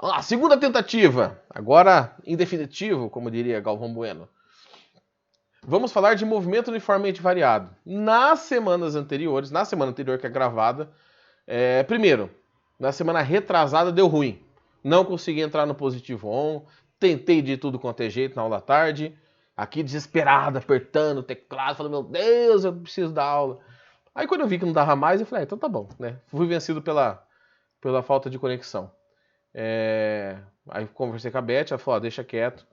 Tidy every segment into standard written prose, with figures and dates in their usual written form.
Vamos lá, segunda tentativa. Agora, em definitivo, como diria Galvão Bueno. Vamos falar de movimento uniformemente variado. Nas semanas anteriores, na semana anterior que é gravada, primeiro, na semana retrasada deu ruim. Não consegui entrar no positivo on, tentei de tudo quanto é jeito na aula à tarde, aqui desesperado, apertando o teclado, falando, meu Deus, eu preciso dar aula. Aí quando eu vi que não dava mais, eu falei, então tá bom, né? Fui vencido pela falta de conexão. Aí conversei com a Beth, ela falou, deixa quieto.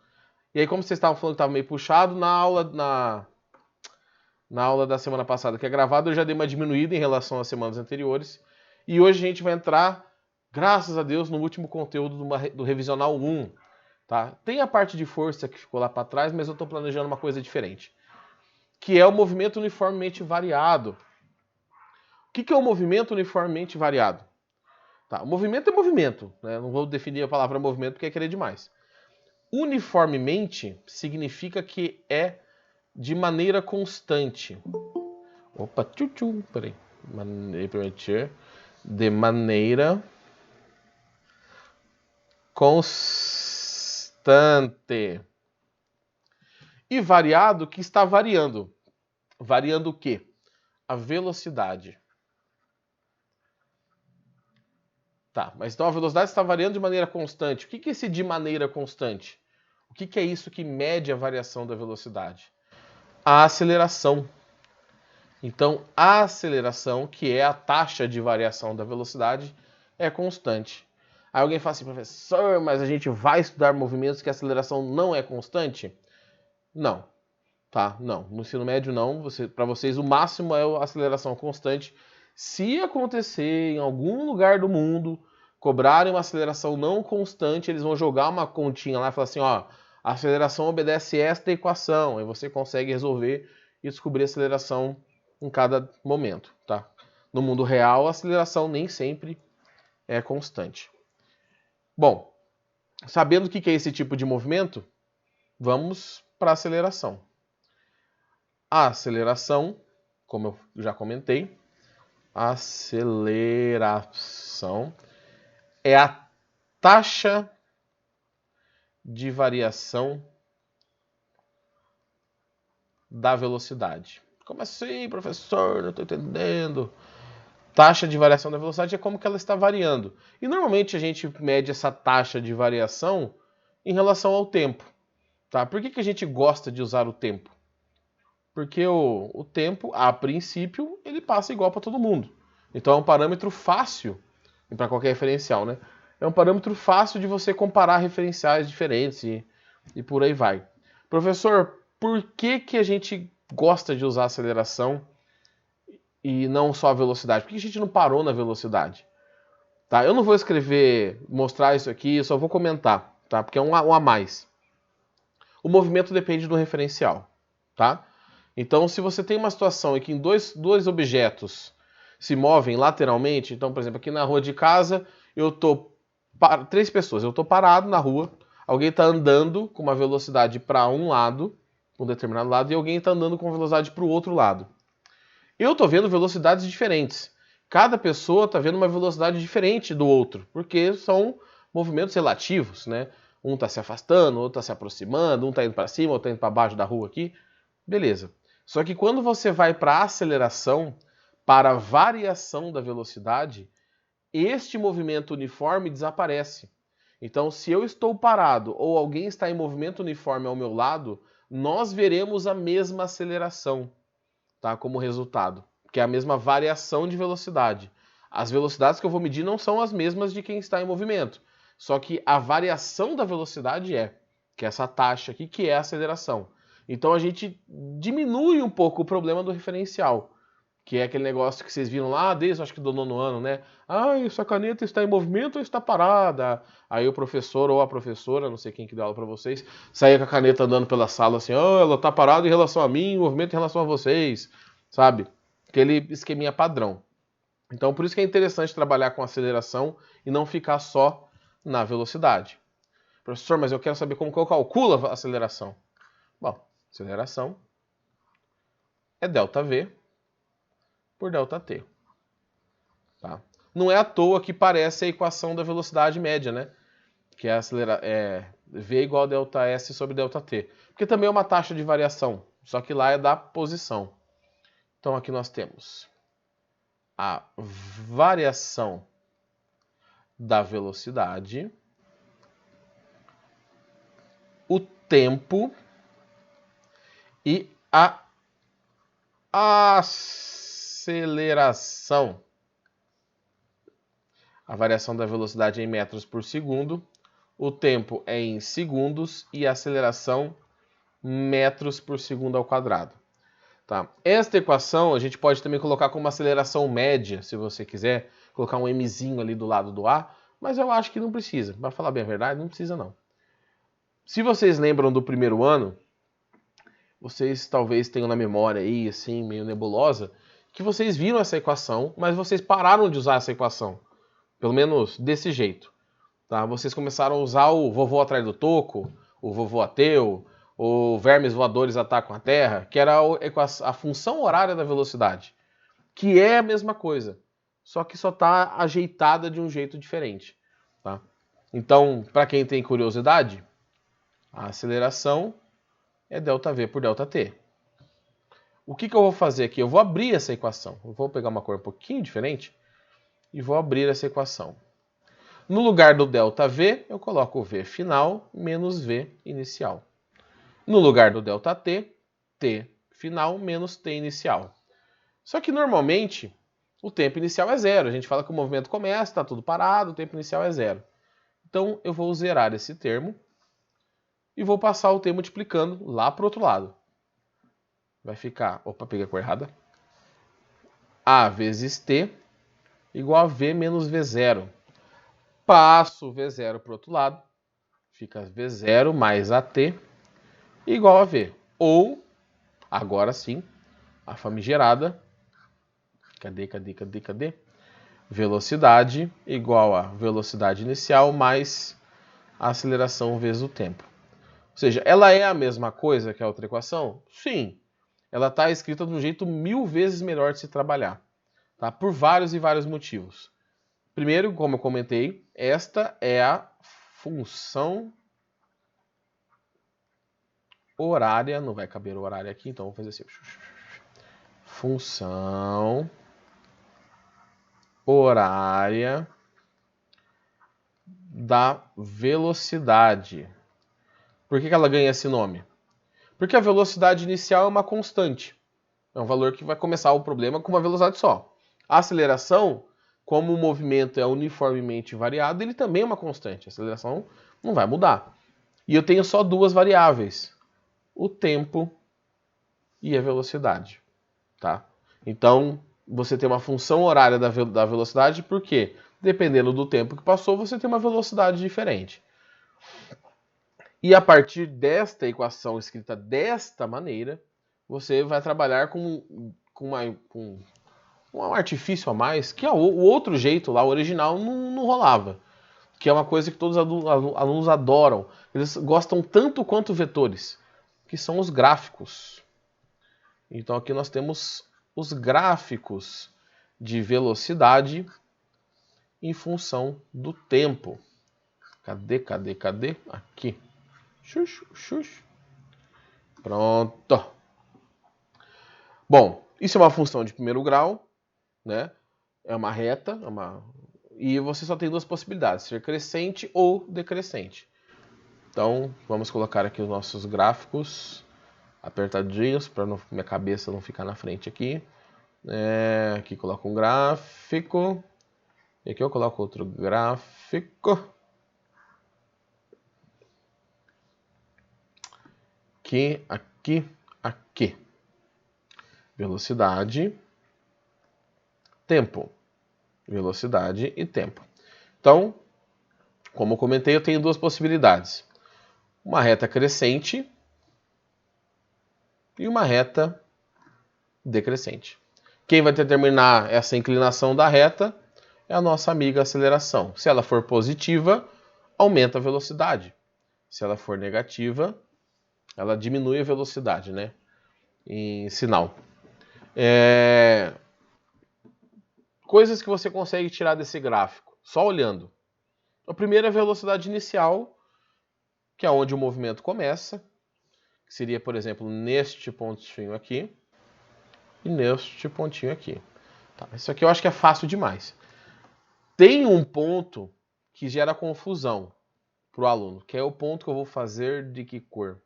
E aí, como vocês estavam falando que estava meio puxado, na aula da semana passada que é gravada, eu já dei uma diminuída em relação às semanas anteriores. E hoje a gente vai entrar, graças a Deus, no último conteúdo do Revisional 1. Tá? Tem a parte de força que ficou lá para trás, mas eu estou planejando uma coisa diferente. Que é o movimento uniformemente variado. O que é o movimento uniformemente variado? Tá, o movimento é movimento. Né? Não vou definir a palavra movimento porque é querer demais. Uniformemente significa que é de maneira constante. Opa, peraí. De maneira constante. E variado que está variando. Variando o quê? A velocidade. Tá, mas então a velocidade está variando de maneira constante. O que é esse de maneira constante? O que é isso que mede a variação da velocidade? A aceleração. Então, a aceleração, que é a taxa de variação da velocidade, é constante. Aí alguém fala assim, professor, mas a gente vai estudar movimentos que a aceleração não é constante? Não. Tá? Não. No ensino médio, não. Para vocês, o máximo é a aceleração constante. Se acontecer em algum lugar do mundo cobrarem uma aceleração não constante, eles vão jogar uma continha lá e falar assim, ó, a aceleração obedece esta equação. Aí você consegue resolver e descobrir a aceleração em cada momento, tá? No mundo real, a aceleração nem sempre é constante. Bom, sabendo o que é esse tipo de movimento, vamos para a aceleração. A aceleração, como eu já comentei, a aceleração é a taxa de variação da velocidade. Como assim, professor? Não estou entendendo. Taxa de variação da velocidade é como que ela está variando. E normalmente a gente mede essa taxa de variação em relação ao tempo. Tá? Por que a gente gosta de usar o tempo? Porque o tempo, a princípio, ele passa igual para todo mundo. Então é um parâmetro fácil, para qualquer referencial, né? É um parâmetro fácil de você comparar referenciais diferentes e por aí vai. Professor, por que a gente gosta de usar a aceleração e não só a velocidade? Por que a gente não parou na velocidade? Tá? Eu não vou escrever, mostrar isso aqui, eu só vou comentar, tá? Porque é um a mais. O movimento depende do referencial, tá? Então, se você tem uma situação em que dois objetos se movem lateralmente, então, por exemplo, aqui na rua de casa, eu tô três pessoas, eu tô parado na rua, alguém está andando com uma velocidade para um lado, um determinado lado, e alguém está andando com velocidade para o outro lado. Eu tô vendo velocidades diferentes. Cada pessoa está vendo uma velocidade diferente do outro, porque são movimentos relativos, né? Um está se afastando, outro está se aproximando, um está indo para cima, outro está indo para baixo da rua aqui. Beleza. Só que quando você vai para aceleração, para variação da velocidade, este movimento uniforme desaparece. Então, se eu estou parado ou alguém está em movimento uniforme ao meu lado, nós veremos a mesma aceleração, tá? Como resultado, que é a mesma variação de velocidade. As velocidades que eu vou medir não são as mesmas de quem está em movimento, só que a variação da velocidade que é essa taxa aqui, que é a aceleração. Então a gente diminui um pouco o problema do referencial, que é aquele negócio que vocês viram lá desde, acho que do 9º ano, né? Ah, essa caneta está em movimento ou está parada? Aí o professor ou a professora, não sei quem que deu aula para vocês, saía com a caneta andando pela sala assim, oh, ela está parada em relação a mim, movimento em relação a vocês, sabe? Aquele esqueminha padrão. Então por isso que é interessante trabalhar com aceleração e não ficar só na velocidade. Professor, mas eu quero saber como que eu calculo a aceleração. Bom, aceleração é ΔV por ΔT. Tá? Não é à toa que parece a equação da velocidade média, né? que é, V igual a ΔS sobre ΔT. Porque também é uma taxa de variação, só que lá é da posição. Então aqui nós temos a variação da velocidade, o tempo e a aceleração. A variação da velocidade é em metros por segundo, o tempo é em segundos e a aceleração metros por segundo ao quadrado. Tá? Esta equação a gente pode também colocar como aceleração média, se você quiser, colocar um mzinho ali do lado do A, mas eu acho que não precisa. Para falar bem a verdade, não precisa não. Se vocês lembram do primeiro ano, vocês talvez tenham na memória aí, assim, meio nebulosa, que vocês viram essa equação, mas vocês pararam de usar essa equação. Pelo menos desse jeito. Tá? Vocês começaram a usar o vovô atrás do toco, o vovô ateu, o vermes voadores atacam a Terra, que era a função horária da velocidade. Que é a mesma coisa, só que só está ajeitada de um jeito diferente. Tá? Então, para quem tem curiosidade, a aceleração é ΔV por ΔT. O que eu vou fazer aqui? Eu vou abrir essa equação. Eu vou pegar uma cor um pouquinho diferente e vou abrir essa equação. No lugar do ΔV, eu coloco o V final menos V inicial. No lugar do ΔT, T final menos T inicial. Só que normalmente o tempo inicial é zero. A gente fala que o movimento começa, está tudo parado, o tempo inicial é zero. Então eu vou zerar esse termo e vou passar o T multiplicando lá para o outro lado. Vai ficar, opa, peguei a cor errada, A vezes T igual a V menos V0. Passo o V0 para o outro lado, fica V0 mais AT igual a V. Ou, agora sim, a famigerada, cadê? Velocidade igual a velocidade inicial mais a aceleração vezes o tempo. Ou seja, ela é a mesma coisa que a outra equação? Sim. Ela está escrita de um jeito 1000 vezes melhor de se trabalhar. Tá? Por vários e vários motivos. Primeiro, como eu comentei, esta é a função horária. Não vai caber o horário aqui, então vou fazer assim. Função horária da velocidade. Por que ela ganha esse nome? Porque a velocidade inicial é uma constante. É um valor que vai começar o problema com uma velocidade só. A aceleração, como o movimento é uniformemente variado, ele também é uma constante. A aceleração não vai mudar. E eu tenho só duas variáveis: o tempo e a velocidade. Tá? Então, você tem uma função horária da velocidade, porque dependendo do tempo que passou, você tem uma velocidade diferente. E a partir desta equação escrita desta maneira, você vai trabalhar com um artifício a mais, que o outro jeito lá, o original, não rolava. Que é uma coisa que todos os alunos adoram. Eles gostam tanto quanto vetores, que são os gráficos. Então aqui nós temos os gráficos de velocidade em função do tempo. Cadê? Aqui. Xuxa. Pronto. Bom, isso é uma função de primeiro grau, né? É uma reta, e você só tem duas possibilidades, ser crescente ou decrescente. Então, vamos colocar aqui os nossos gráficos apertadinhos, para minha cabeça não ficar na frente aqui. Aqui coloco um gráfico, e aqui eu coloco outro gráfico. Aqui. Velocidade, tempo. Velocidade e tempo. Então, como eu comentei, eu tenho duas possibilidades. Uma reta crescente e uma reta decrescente. Quem vai determinar essa inclinação da reta é a nossa amiga aceleração. Se ela for positiva, aumenta a velocidade. Se ela for negativa, ela diminui a velocidade, né? Em sinal. Coisas que você consegue tirar desse gráfico, só olhando. A primeira é a velocidade inicial, que é onde o movimento começa, que seria, por exemplo, neste pontinho aqui e neste pontinho aqui. Tá, isso aqui eu acho que é fácil demais. Tem um ponto que gera confusão para o aluno, que é o ponto que eu vou fazer de que cor?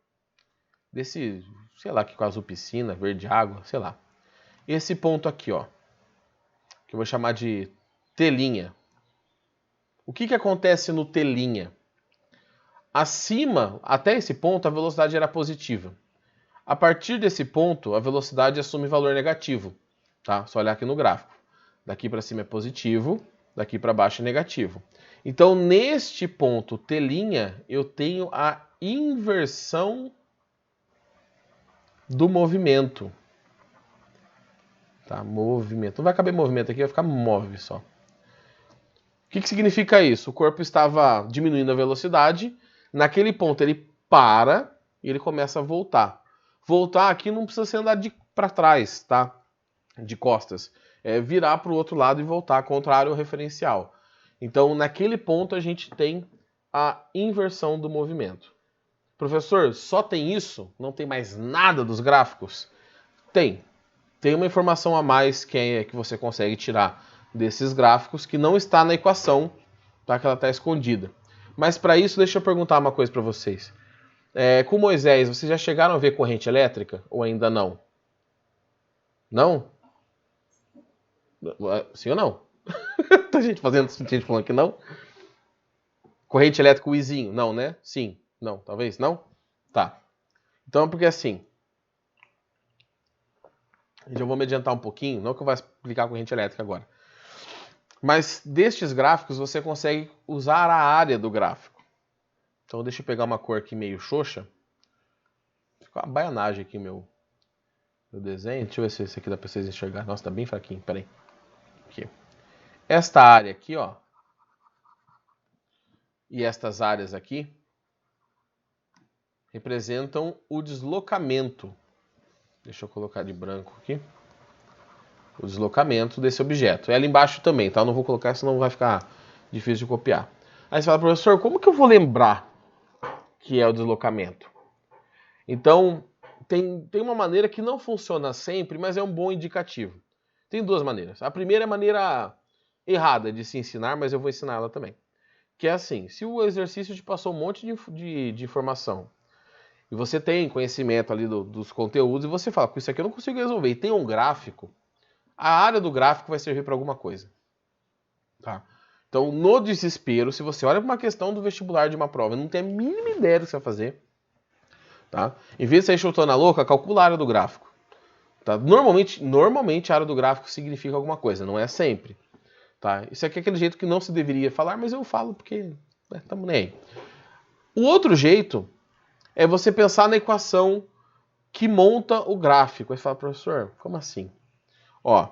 Desse, sei lá, que com azul piscina, verde água, sei lá. Esse ponto aqui, ó, que eu vou chamar de telinha. O que acontece no telinha? Acima, até esse ponto, a velocidade era positiva. A partir desse ponto, a velocidade assume valor negativo. Tá? Só olhar aqui no gráfico. Daqui para cima é positivo, daqui para baixo é negativo. Então, neste ponto telinha, eu tenho a inversão do movimento. Tá? Movimento. Não vai caber movimento aqui, vai ficar move só. O que significa isso? O corpo estava diminuindo a velocidade. Naquele ponto ele para e ele começa a voltar. Voltar aqui não precisa ser andar para trás, tá? De costas. É virar para o outro lado e voltar, contrário ao referencial. Então, naquele ponto a gente tem a inversão do movimento. Professor, só tem isso? Não tem mais nada dos gráficos? Tem. Tem uma informação a mais que você consegue tirar desses gráficos que não está na equação, tá? Que ela está escondida. Mas para isso, deixa eu perguntar uma coisa para vocês. Com Moisés, vocês já chegaram a ver corrente elétrica ou ainda não? Não? Sim ou não? Tá gente falando que não? Corrente elétrica, o Izinho? Não, né? Sim. Não, talvez? Não? Tá. Então, porque assim... Já vou me adiantar um pouquinho, não que eu vá explicar a corrente elétrica agora. Mas destes gráficos você consegue usar a área do gráfico. Então deixa eu pegar uma cor aqui meio xoxa. Ficou uma baianagem aqui meu desenho. Deixa eu ver se esse aqui dá pra vocês enxergar. Nossa, tá bem fraquinho, peraí. Aqui. Esta área aqui, ó. E estas áreas aqui representam o deslocamento. Deixa eu colocar de branco aqui. O deslocamento desse objeto. É ali embaixo também, tá? Eu não vou colocar, senão vai ficar difícil de copiar. Aí você fala, professor, como que eu vou lembrar que é o deslocamento? Então, tem uma maneira que não funciona sempre, mas é um bom indicativo. Tem duas maneiras. A primeira é a maneira errada de se ensinar, mas eu vou ensinar ela também. Que é assim, se o exercício te passou um monte de informação, e você tem conhecimento ali dos conteúdos, e você fala, com isso aqui eu não consigo resolver, e tem um gráfico, a área do gráfico vai servir para alguma coisa. Tá? Então, no desespero, se você olha para uma questão do vestibular de uma prova e não tem a mínima ideia do que você vai fazer, tá? Em vez de sair chutando a louca, calcula a área do gráfico. Tá? Normalmente a área do gráfico significa alguma coisa, não é sempre. Tá? Isso aqui é aquele jeito que não se deveria falar, mas eu falo porque estamos nem aí. O outro jeito é você pensar na equação que monta o gráfico. Aí você fala, professor, como assim? Ó,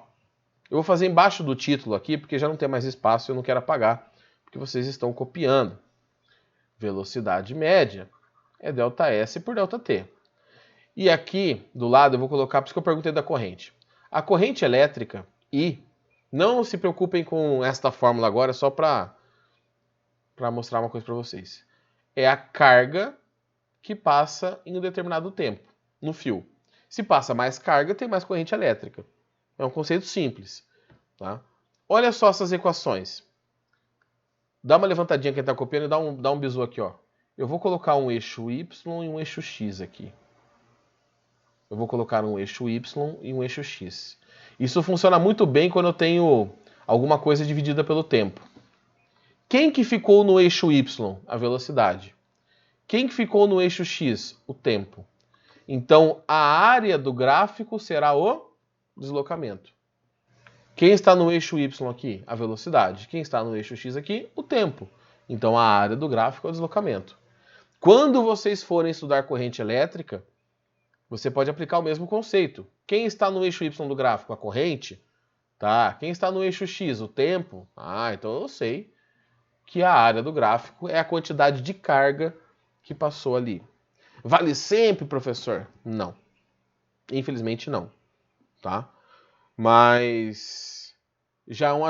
eu vou fazer embaixo do título aqui, porque já não tem mais espaço e eu não quero apagar, porque vocês estão copiando. Velocidade média é ΔS por ΔT. E aqui, do lado, eu vou colocar, por isso que eu perguntei da corrente. A corrente elétrica, I, não se preocupem com esta fórmula agora, só para mostrar uma coisa para vocês. É a carga que passa em um determinado tempo no fio. Se passa mais carga, tem mais corrente elétrica. É um conceito simples. Tá? Olha só essas equações. Dá uma levantadinha quem está copiando e dá um bisu aqui. Ó. Eu vou colocar um eixo Y e um eixo X aqui. Eu vou colocar um eixo Y e um eixo X. Isso funciona muito bem quando eu tenho alguma coisa dividida pelo tempo. Quem que ficou no eixo Y? A velocidade. Quem que ficou no eixo X? O tempo. Então, a área do gráfico será o deslocamento. Quem está no eixo Y aqui? A velocidade. Quem está no eixo X aqui? O tempo. Então, a área do gráfico é o deslocamento. Quando vocês forem estudar corrente elétrica, você pode aplicar o mesmo conceito. Quem está no eixo Y do gráfico? A corrente. Tá. Quem está no eixo X? O tempo. Ah, então eu sei que a área do gráfico é a quantidade de carga que passou ali. Vale sempre, professor? Não. Infelizmente não. Tá? Mas já é uma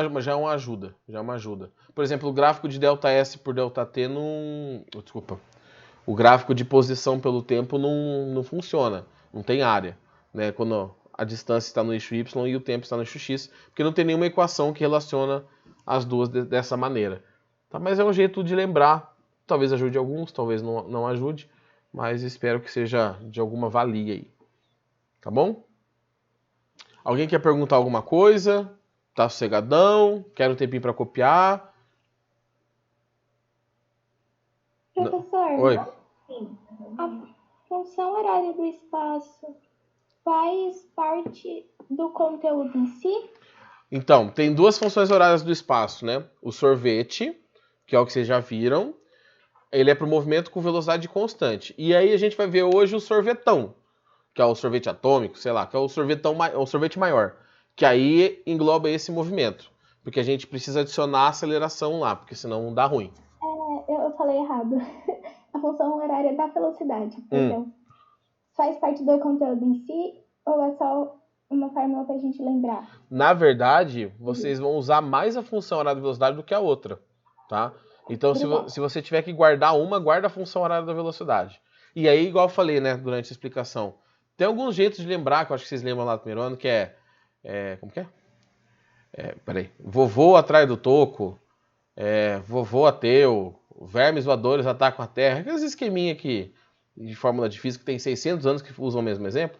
ajuda. Já é uma ajuda. Por exemplo, o gráfico de ΔS por ΔT não... Desculpa. O gráfico de posição pelo tempo não funciona. Não tem área. Né? Quando a distância está no eixo Y e o tempo está no eixo X. Porque não tem nenhuma equação que relaciona as duas dessa maneira. Tá? Mas é um jeito de lembrar. Talvez ajude alguns, talvez não ajude. Mas espero que seja de alguma valia aí. Tá bom? Alguém quer perguntar alguma coisa? Tá sossegadão? Quer um tempinho para copiar? Professor, Oi. a função horária do espaço faz parte do conteúdo em si? Então, tem duas funções horárias do espaço, né? O sorvete, que é o que vocês já viram, ele é para o movimento com velocidade constante. E aí a gente vai ver hoje o sorvetão, que é o sorvete atômico, sei lá, que é o sorvete maior, que aí engloba esse movimento, porque a gente precisa adicionar aceleração lá, porque senão dá ruim. Eu falei errado. A função horária da velocidade, perdão. Faz parte do conteúdo em si ou é só uma fórmula para a gente lembrar? Na verdade, vocês vão usar mais a função horária da velocidade do que a outra, tá? Então, se você tiver que guardar uma, guarda a função horária da velocidade. E aí, igual eu falei, né, durante a explicação, tem alguns jeitos de lembrar, que eu acho que vocês lembram lá do primeiro ano, que como que é? Peraí. Vovô atrás do toco, vovô ateu, vermes voadores atacam a terra, aqueles esqueminha aqui de fórmula de física que tem 600 anos que usam o mesmo exemplo.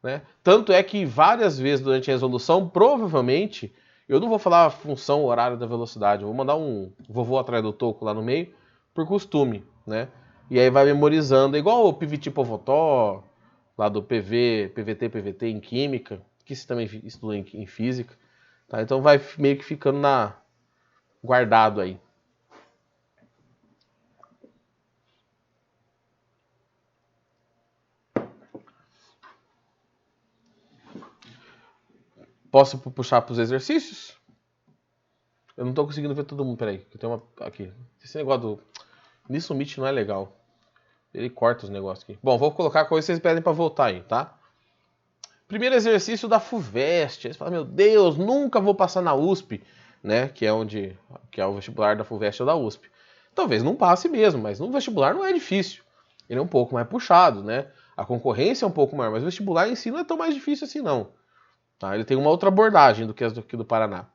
Né? Tanto é que várias vezes durante a resolução, provavelmente, eu não vou falar a função horária da velocidade, eu vou mandar um vovô atrás do toco lá no meio, por costume, né? E aí vai memorizando, igual o PVT Povotó, lá do PVT em Química, que você também estuda em Física, tá? Então vai meio que ficando guardado aí. Posso puxar para os exercícios? Eu não tô conseguindo ver todo mundo, peraí. Eu tenho uma aqui. Esse negócio do Nisso Meet não é legal. Ele corta os negócios aqui. Bom, vou colocar coisa que vocês pedem para voltar aí, tá? Primeiro exercício da FUVEST. Aí você fala, meu Deus, nunca vou passar na USP, né? Que é o vestibular da FUVEST ou da USP. Talvez não passe mesmo, mas no vestibular não é difícil. Ele é um pouco mais puxado, né? A concorrência é um pouco maior, mas o vestibular em si não é tão mais difícil assim, não. Tá? Ele tem uma outra abordagem do que as do Paraná.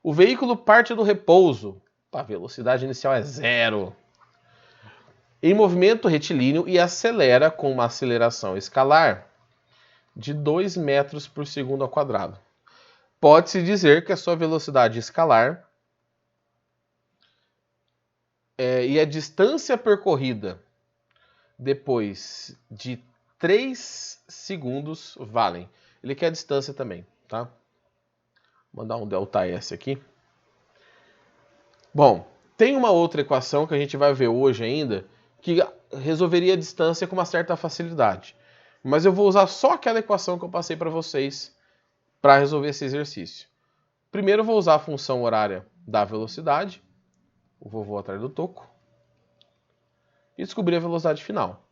O veículo parte do repouso. A velocidade inicial é 0. Em movimento retilíneo e acelera com uma aceleração escalar de 2 metros por segundo ao quadrado. Pode-se dizer que a sua velocidade escalar e a distância percorrida depois de 3 segundos valem. Ele quer a distância também, tá? Vou mandar um ΔS aqui. Bom, tem uma outra equação que a gente vai ver hoje ainda, que resolveria a distância com uma certa facilidade. Mas eu vou usar só aquela equação que eu passei para vocês para resolver esse exercício. Primeiro eu vou usar a função horária da velocidade, o vovô atrás do toco, e descobrir a velocidade final.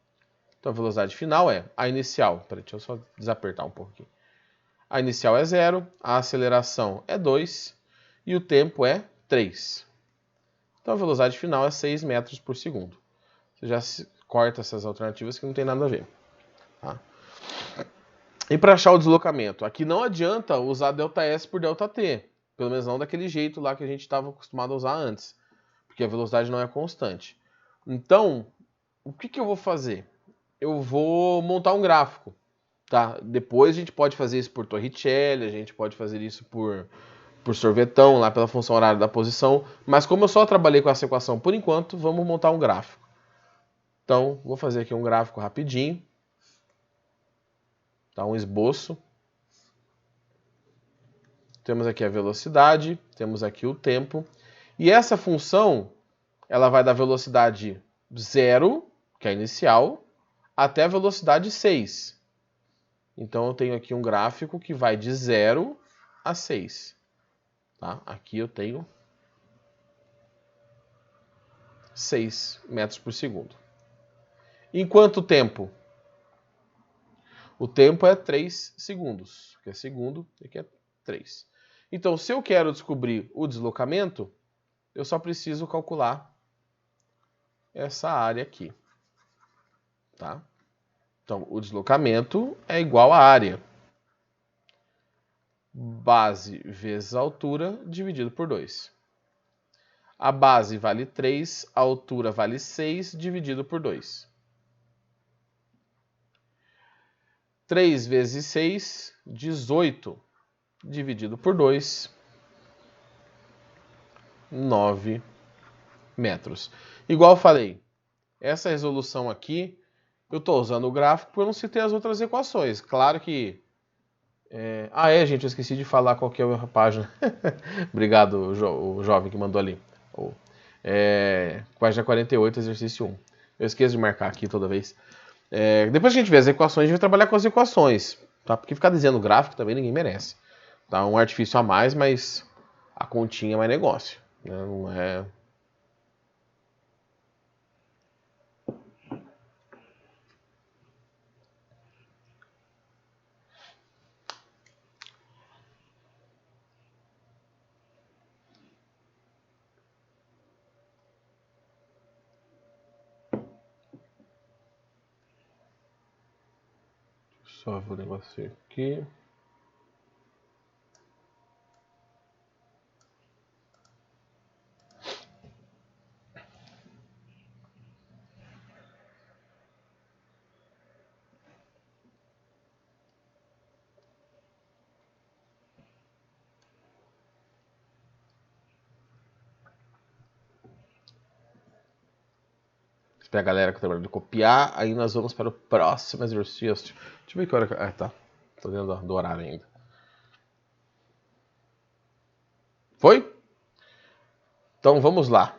Então a velocidade final é a inicial. Peraí, deixa eu só desapertar um pouco aqui. A inicial é 0, a aceleração é 2 e o tempo é 3. Então a velocidade final é 6 metros por segundo. Você já corta essas alternativas que não tem nada a ver. Tá? E para achar o deslocamento? Aqui não adianta usar ΔS por ΔT. Pelo menos não daquele jeito lá que a gente estava acostumado a usar antes. Porque a velocidade não é constante. Então, o que eu vou fazer? Eu vou montar um gráfico. Tá? Depois a gente pode fazer isso por Torricelli, a gente pode fazer isso por sorvetão, lá pela função horária da posição. Mas como eu só trabalhei com essa equação por enquanto, vamos montar um gráfico. Então, vou fazer aqui um gráfico rapidinho. Tá? Um esboço. Temos aqui a velocidade, temos aqui o tempo. E essa função, ela vai da velocidade 0, que é a inicial, até a velocidade 6. Então eu tenho aqui um gráfico que vai de 0 a 6. Tá? Aqui eu tenho 6 metros por segundo. Em quanto tempo? O tempo é 3 segundos. Aqui é segundo, aqui é 3. Então, se eu quero descobrir o deslocamento, eu só preciso calcular essa área aqui. Tá? Então, o deslocamento é igual à área. Base vezes a altura dividido por 2. A base vale 3, a altura vale 6 dividido por 2. 3 vezes 6, 18 dividido por 2, 9 metros. Igual eu falei, essa resolução aqui, eu estou usando o gráfico porque eu não citei as outras equações. Claro que... gente, eu esqueci de falar qual que é a página. Obrigado, o jovem que mandou ali. Página 48, exercício 1. Eu esqueço de marcar aqui toda vez. Depois que a gente vê as equações, a gente vai trabalhar com as equações. Tá? Porque ficar dizendo gráfico também ninguém merece. Tá? Um artifício a mais, mas a continha é mais negócio. Né? Não é... Só ver o negócio aqui. Para a galera que tá trabalhando de copiar, aí nós vamos para o próximo exercício. Deixa eu ver que hora... tá. Tô dentro do horário ainda. Foi? Então vamos lá.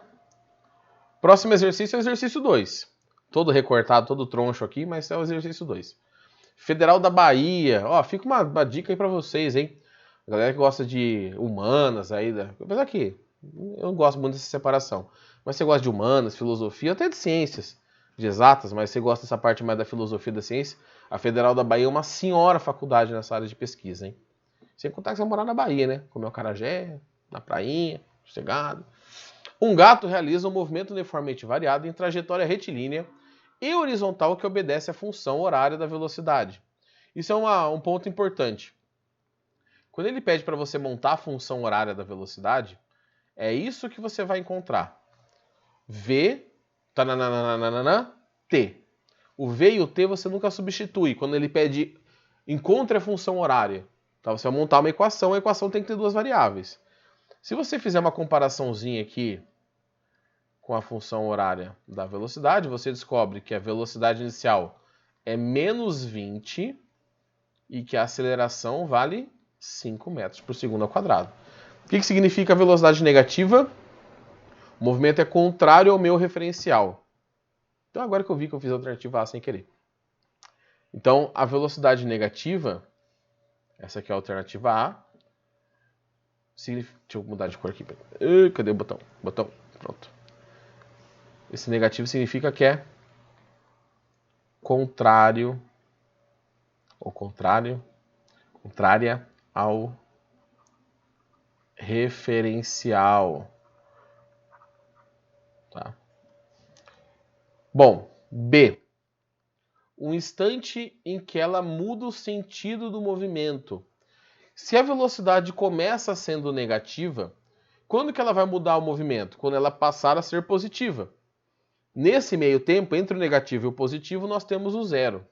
Próximo exercício é o exercício 2. Todo recortado, todo troncho aqui, mas é o exercício 2. Federal da Bahia. Ó, fica uma dica aí para vocês, hein? A galera que gosta de humanas aí, apesar que eu não gosto muito dessa separação. Mas você gosta de humanas, filosofia, até de ciências, de exatas, mas você gosta dessa parte mais da filosofia e da ciência, a Federal da Bahia é uma senhora faculdade nessa área de pesquisa, hein? Sem contar que você vai morar na Bahia, né? Comer um acarajé, na prainha, sossegado. Um gato realiza um movimento uniformemente variado em trajetória retilínea e horizontal que obedece à função horária da velocidade. Isso é um ponto importante. Quando ele pede para você montar a função horária da velocidade, é isso que você vai encontrar. V, T. O V e o T você nunca substitui. Quando ele pede encontre a função horária, tá? Você vai montar uma equação, a equação tem que ter duas variáveis. Se você fizer uma comparaçãozinha aqui com a função horária da velocidade, você descobre que a velocidade inicial é menos 20 e que a aceleração vale 5 metros por segundo ao quadrado. O que significa velocidade negativa? O movimento é contrário ao meu referencial. Então agora que eu vi que eu fiz a alternativa A sem querer. Então a velocidade negativa, essa aqui é a alternativa A. Deixa eu mudar de cor aqui. Cadê o botão? Pronto. Esse negativo significa que é contrária ao referencial. Tá? Bom, B. Um instante em que ela muda o sentido do movimento. Se a velocidade começa sendo negativa, quando que ela vai mudar o movimento? Quando ela passar a ser positiva. Nesse meio tempo, entre o negativo e o positivo, nós temos o zero.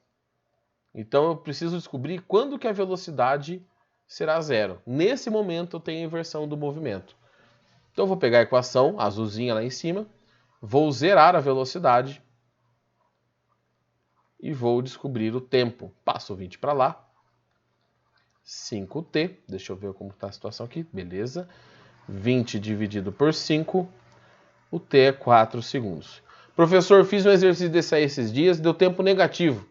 Então eu preciso descobrir quando que a velocidade será zero. Nesse momento eu tenho a inversão do movimento. Então eu vou pegar a equação, a azulzinha lá em cima, vou zerar a velocidade e vou descobrir o tempo. Passo 20 para lá. 5t, deixa eu ver como está a situação aqui, beleza. 20 dividido por 5, o t é 4 segundos. Professor, fiz um exercício desse aí esses dias, deu tempo negativo.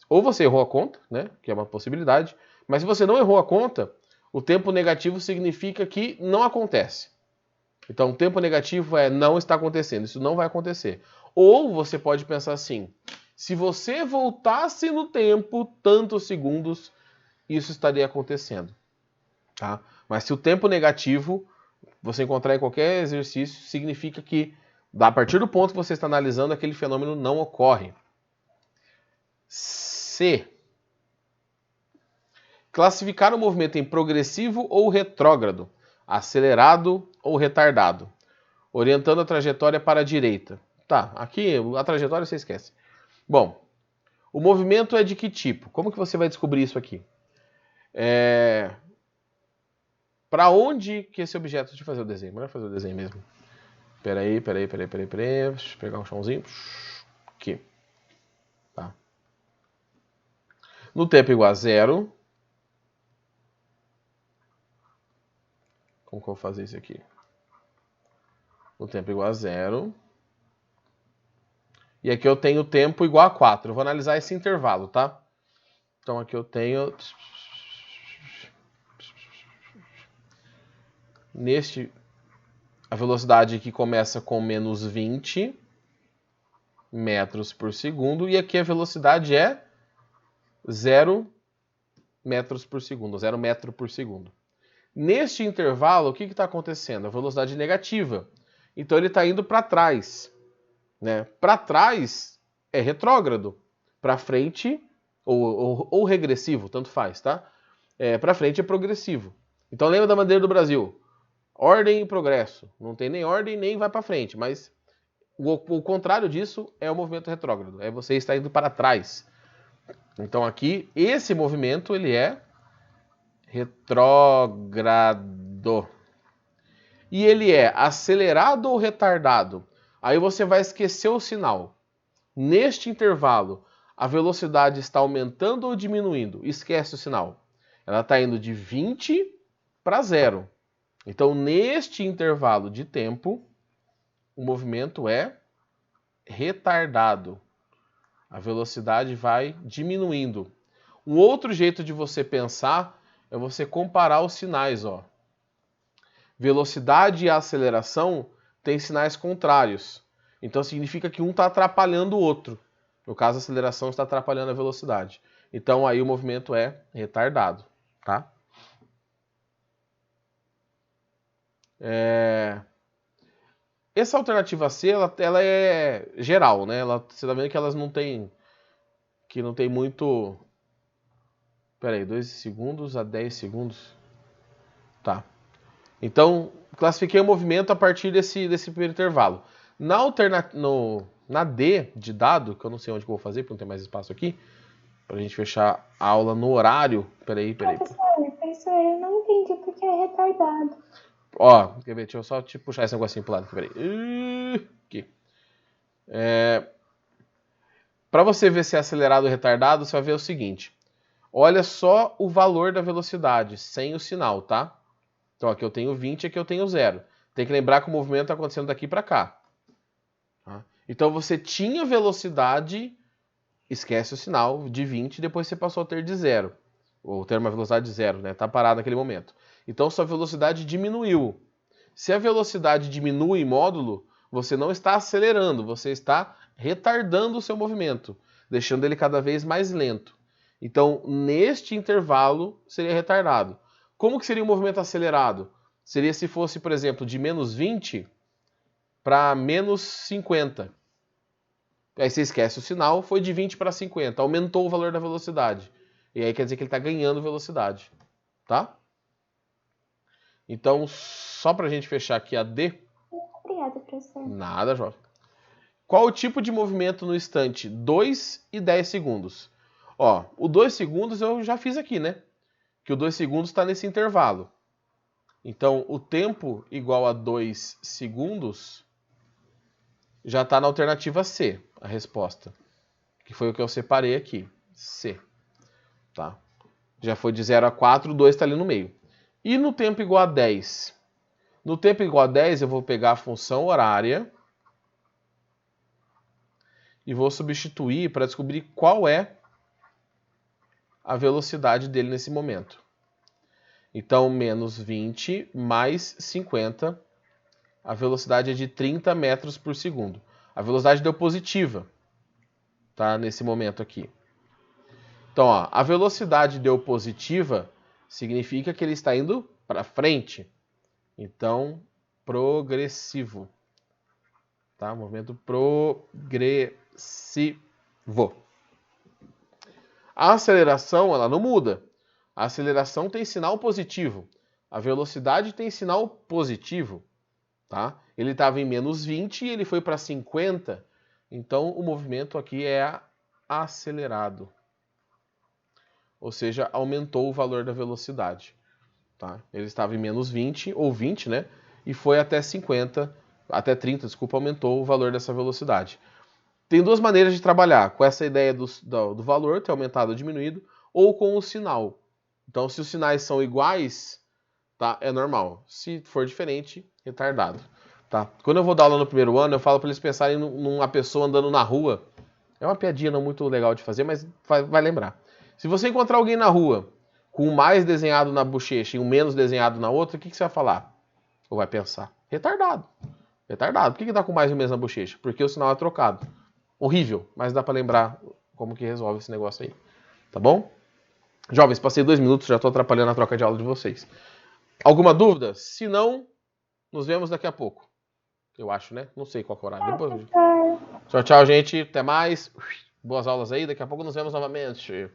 Ou você errou a conta, né, que é uma possibilidade, mas se você não errou a conta, o tempo negativo significa que não acontece. Então, o tempo negativo é não está acontecendo, isso não vai acontecer. Ou você pode pensar assim, se você voltasse no tempo tantos segundos, isso estaria acontecendo. Tá? Mas se o tempo negativo, você encontrar em qualquer exercício, significa que, a partir do ponto que você está analisando, aquele fenômeno não ocorre. C. Classificar o movimento em progressivo ou retrógrado, acelerado ou retardado, orientando a trajetória para a direita. Tá, aqui a trajetória você esquece. Bom, o movimento é de que tipo? Como que você vai descobrir isso aqui? Para onde que esse objeto... Deixa eu fazer o desenho, melhor fazer o desenho mesmo. Peraí. Deixa eu pegar um chãozinho. Aqui. Tá. No tempo igual a 0. Como que eu vou fazer isso aqui? No tempo igual a 0. E aqui eu tenho tempo igual a 4. Eu vou analisar esse intervalo, tá? Então aqui eu tenho... a velocidade aqui começa com menos 20 metros por segundo. E aqui a velocidade é 0 metros por segundo, 0 metro por segundo. Neste intervalo, o que está acontecendo? A velocidade negativa. Então ele está indo para trás. Né? Para trás é retrógrado. Para frente, ou regressivo, tanto faz, tá? Para frente é progressivo. Então lembra da bandeira do Brasil? Ordem e progresso. Não tem nem ordem, nem vai para frente. Mas o contrário disso é o movimento retrógrado. É você estar indo para trás. Então aqui, esse movimento, ele é retrógrado. E ele é acelerado ou retardado? Aí você vai esquecer o sinal. Neste intervalo, a velocidade está aumentando ou diminuindo? Esquece o sinal. Ela está indo de 20 para 0. Então, neste intervalo de tempo, o movimento é retardado. A velocidade vai diminuindo. Um outro jeito de você pensar é você comparar os sinais, ó. Velocidade e aceleração têm sinais contrários. Então significa que um está atrapalhando o outro. No caso, a aceleração está atrapalhando a velocidade. Então aí o movimento é retardado, tá? Essa alternativa C, ela é geral, né? Você está vendo que elas não tem muito... Peraí, 2 segundos a 10 segundos. Tá. Então, classifiquei o movimento a partir desse primeiro intervalo. Na D de dado, que eu não sei onde que eu vou fazer, porque não tem mais espaço aqui, pra gente fechar a aula no horário. Peraí. Professor, eu não entendi porque é retardado. Ó, quer ver? Deixa eu só puxar esse negocinho pro lado aqui, peraí. Aqui. Pra você ver se é acelerado ou retardado, você vai ver o seguinte. Olha só o valor da velocidade, sem o sinal, tá? Então aqui eu tenho 20 e aqui eu tenho 0. Tem que lembrar que o movimento está acontecendo daqui para cá. Tá? Então você tinha velocidade, esquece o sinal, de 20 e depois você passou a ter de 0. Ou ter uma velocidade de 0, né? Tá parado naquele momento. Então sua velocidade diminuiu. Se a velocidade diminui em módulo, você não está acelerando, você está retardando o seu movimento, deixando ele cada vez mais lento. Então, neste intervalo, seria retardado. Como que seria um movimento acelerado? Seria se fosse, por exemplo, de menos 20 para menos 50. Aí você esquece o sinal, foi de 20 para 50, aumentou o valor da velocidade. E aí quer dizer que ele está ganhando velocidade. Tá? Então, só para a gente fechar aqui a D. Obrigada, professor. Nada, jovem. Qual o tipo de movimento no instante 2 e 10 segundos? Ó, o 2 segundos eu já fiz aqui, né? Que o 2 segundos está nesse intervalo. Então, o tempo igual a 2 segundos já está na alternativa C, a resposta. Que foi o que eu separei aqui. C. Tá? Já foi de 0 a 4, o 2 está ali no meio. E no tempo igual a 10? No tempo igual a 10, eu vou pegar a função horária e vou substituir para descobrir qual é a velocidade dele nesse momento. Então, menos 20 mais 50, a velocidade é de 30 metros por segundo. A velocidade deu positiva, tá? Nesse momento aqui. Então, ó, a velocidade deu positiva significa que ele está indo para frente. Então, progressivo. Tá? Movimento progressivo. A aceleração, ela não muda. A aceleração tem sinal positivo. A velocidade tem sinal positivo. Tá? Ele estava em menos 20 e ele foi para 50. Então, o movimento aqui é acelerado. Ou seja, aumentou o valor da velocidade. Tá? Ele estava em menos 20, ou 20, né? E foi até 50, até 30, desculpa, aumentou o valor dessa velocidade. Tem duas maneiras de trabalhar, com essa ideia do valor ter aumentado ou diminuído, ou com o sinal. Então, se os sinais são iguais, tá, é normal. Se for diferente, retardado. Tá? Quando eu vou dar aula no primeiro ano, eu falo para eles pensarem numa pessoa andando na rua. É uma piadinha não muito legal de fazer, mas vai lembrar. Se você encontrar alguém na rua com um mais desenhado na bochecha e um menos desenhado na outra, o que você vai falar? Ou vai pensar? Retardado. Retardado. Por que tá com mais e menos na bochecha? Porque o sinal é trocado. Horrível, mas dá pra lembrar como que resolve esse negócio aí. Tá bom? Jovens, passei 2 minutos, já tô atrapalhando a troca de aula de vocês. Alguma dúvida? Se não, nos vemos daqui a pouco. Eu acho, né? Não sei qual é o horário. Depois... Tchau, tchau, gente. Até mais. Boas aulas aí. Daqui a pouco nos vemos novamente.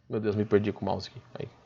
Meu Deus, me perdi com o mouse aqui. Aí.